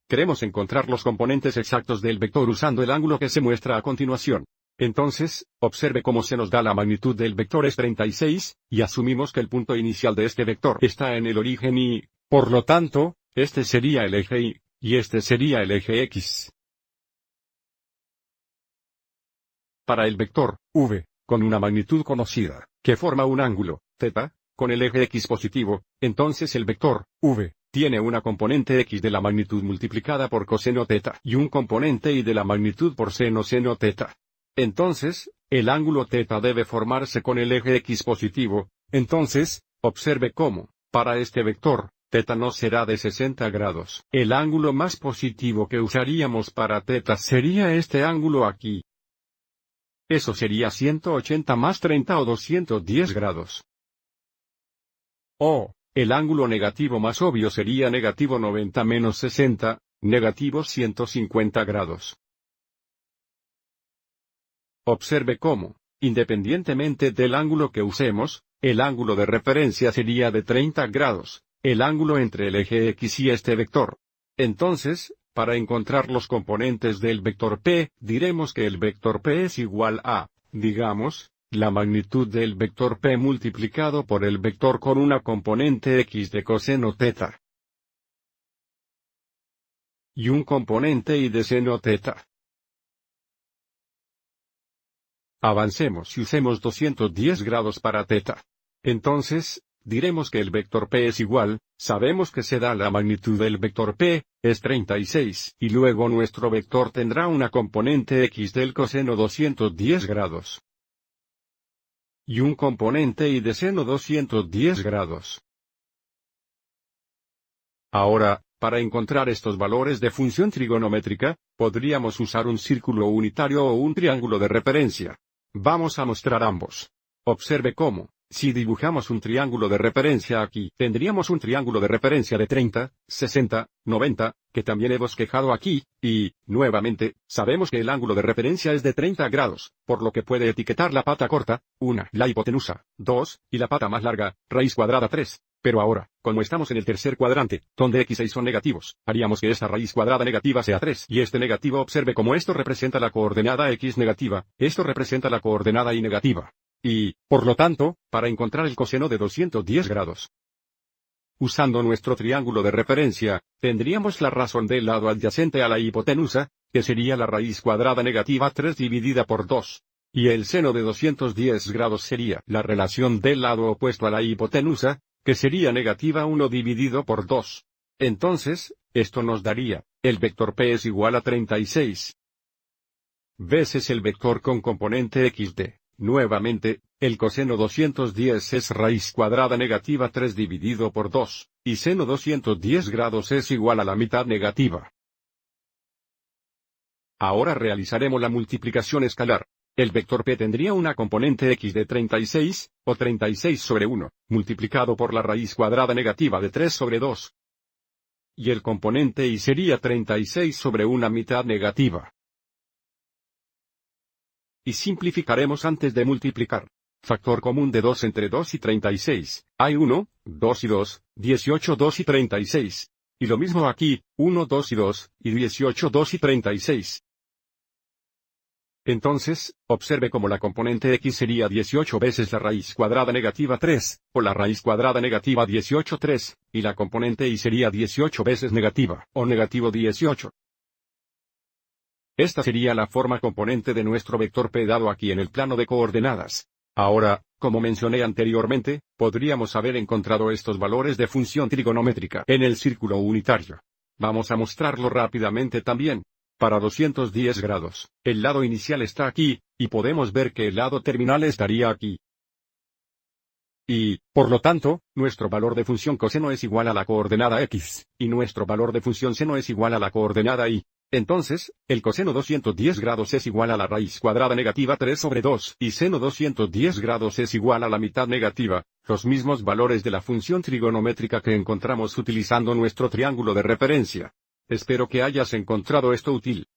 Queremos encontrar los componentes exactos del vector usando el ángulo que se muestra a continuación. Entonces, observe cómo se nos da la magnitud del vector es 36, y asumimos que el punto inicial de este vector está en el origen y, por lo tanto, este sería el eje Y, y este sería el eje X. Para el vector V, con una magnitud conocida, que forma un ángulo, θ, con el eje X positivo, entonces el vector V tiene una componente X de la magnitud multiplicada por coseno θ y un componente Y de la magnitud por seno θ. Entonces, el ángulo θ debe formarse con el eje X positivo. Entonces, observe cómo, para este vector, θ no será de 60 grados. El ángulo más positivo que usaríamos para θ sería este ángulo aquí. Eso sería 180 más 30 o 210 grados. O, el ángulo negativo más obvio sería negativo 90 menos 60, negativo 150 grados. Observe cómo, independientemente del ángulo que usemos, el ángulo de referencia sería de 30 grados, el ángulo entre el eje X y este vector. Entonces, para encontrar los componentes del vector P, diremos que el vector P es igual a, digamos, la magnitud del vector P multiplicado por el vector con una componente X de coseno θ. Y un componente Y de seno θ. Avancemos y usemos 210 grados para θ. Entonces, diremos que el vector P es igual, sabemos que se da la magnitud del vector P, es 36, y luego nuestro vector tendrá una componente X del coseno 210 grados. Y un componente Y de seno 210 grados. Ahora, para encontrar estos valores de función trigonométrica, podríamos usar un círculo unitario o un triángulo de referencia. Vamos a mostrar ambos. Observe cómo, si dibujamos un triángulo de referencia aquí, tendríamos un triángulo de referencia de 30, 60, 90, que también he bosquejado aquí, y, nuevamente, sabemos que el ángulo de referencia es de 30 grados, por lo que puede etiquetar la pata corta, 1, la hipotenusa, 2, y la pata más larga, raíz cuadrada 3. Pero ahora, como estamos en el tercer cuadrante, donde x y y son negativos, haríamos que esta raíz cuadrada negativa sea 3. Y este negativo observe cómo esto representa la coordenada x negativa, esto representa la coordenada y negativa. Y, por lo tanto, para encontrar el coseno de 210 grados. Usando nuestro triángulo de referencia, tendríamos la razón del lado adyacente a la hipotenusa, que sería la raíz cuadrada negativa 3 dividida por 2. Y el seno de 210 grados sería la relación del lado opuesto a la hipotenusa, que sería negativa 1 dividido por 2. Entonces, esto nos daría, el vector P es igual a 36 veces el vector con componente X de, nuevamente, el coseno 210 es raíz cuadrada negativa 3 dividido por 2, y seno 210 grados es igual a la mitad negativa. Ahora realizaremos la multiplicación escalar. El vector P tendría una componente X de 36, o 36 sobre 1, multiplicado por la raíz cuadrada negativa de 3 sobre 2. Y el componente Y sería 36 sobre una mitad negativa. Y simplificaremos antes de multiplicar. Factor común de 2 entre 2 y 36, hay 1, 2 y 2, 18, 2 y 36. Y lo mismo aquí, 1, 2 y 2, y 18, 2 y 36. Entonces, observe cómo la componente X sería 18 veces la raíz cuadrada negativa 3, o la raíz cuadrada negativa 18 3, y la componente Y sería 18 veces negativa, o negativo 18. Esta sería la forma componente de nuestro vector P dado aquí en el plano de coordenadas. Ahora, como mencioné anteriormente, podríamos haber encontrado estos valores de función trigonométrica en el círculo unitario. Vamos a mostrarlo rápidamente también. Para 210 grados, el lado inicial está aquí, y podemos ver que el lado terminal estaría aquí. Y, por lo tanto, nuestro valor de función coseno es igual a la coordenada x, y nuestro valor de función seno es igual a la coordenada y. Entonces, el coseno 210 grados es igual a la raíz cuadrada negativa 3 sobre 2, y seno 210 grados es igual a la mitad negativa, los mismos valores de la función trigonométrica que encontramos utilizando nuestro triángulo de referencia. Espero que hayas encontrado esto útil.